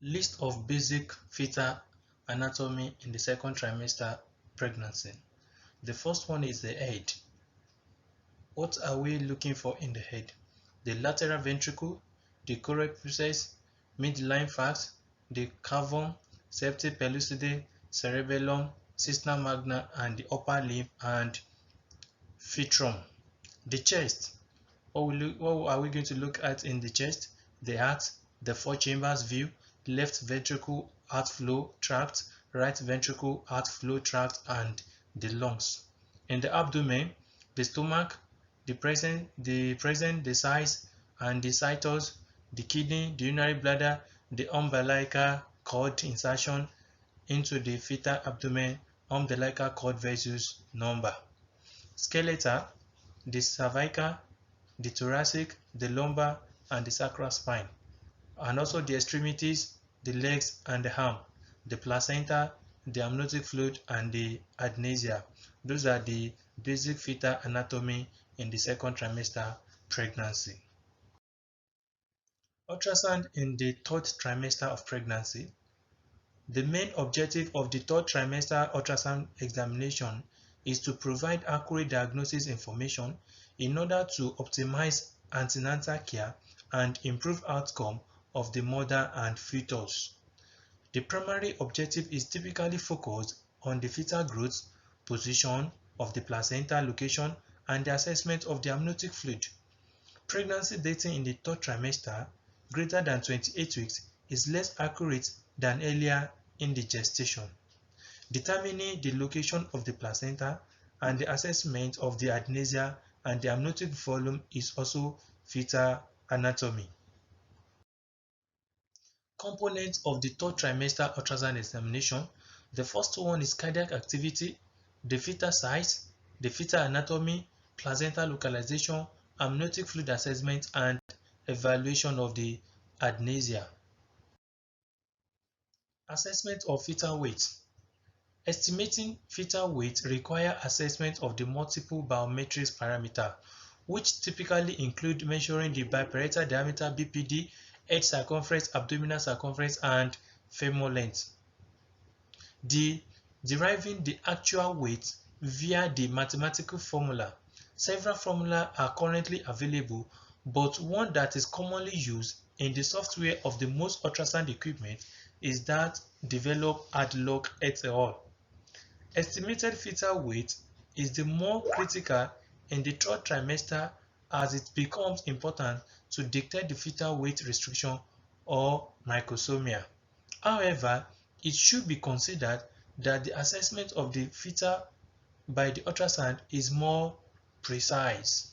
List of basic fetal anatomy in the second trimester pregnancy. The first one is the head. What are we looking for in the head? The lateral ventricle, the coracoids, midline fascia, the cavum, septa pellucidum, cerebellum, cisterna magna, and the upper limb and phytrum. The chest. What are we going to look at in the chest? The heart, the four chambers view, left ventricle outflow tract, right ventricle outflow tract, and the lungs. In the abdomen, the stomach, the size and the cytos, the kidney, the urinary bladder, the umbilical cord insertion into the fetal abdomen, umbilical cord versus number. Skeletal, the cervical, the thoracic, the lumbar, and the sacral spine. And also the extremities, the legs and the arm, the placenta, the amniotic fluid, and the adnesia. Those are the basic fetal anatomy in the second trimester pregnancy. Ultrasound in the third trimester of pregnancy. The main objective of the third trimester ultrasound examination is to provide accurate diagnosis information in order to optimize antenatal care and improve outcome of the mother and fetus. The primary objective is typically focused on the fetal growth, position of the placenta location, and the assessment of the amniotic fluid. Pregnancy dating in the third trimester greater than 28 weeks is less accurate than earlier in the gestation. Determining the location of the placenta and the assessment of the adnesia and the amniotic volume is also fetal anatomy. Components of the third trimester ultrasound examination. The first one is cardiac activity, the fetal size, the fetal anatomy, placenta localization, amniotic fluid assessment, and evaluation of the adnesia. Assessment of fetal weight. Estimating fetal weight requires assessment of the multiple biometrics parameters, which typically include measuring the biparietal diameter (BPD), head circumference, abdominal circumference, and femur length. Deriving the actual weight via the mathematical formula. Several formulas are currently available, but one that is commonly used in the software of the most ultrasound equipment is that developed Hadlock et al. Estimated fetal weight is the more critical in the third trimester as it becomes important to dictate the fetal weight restriction or microsomia. However, it should be considered that the assessment of the fetal by the ultrasound is more precise.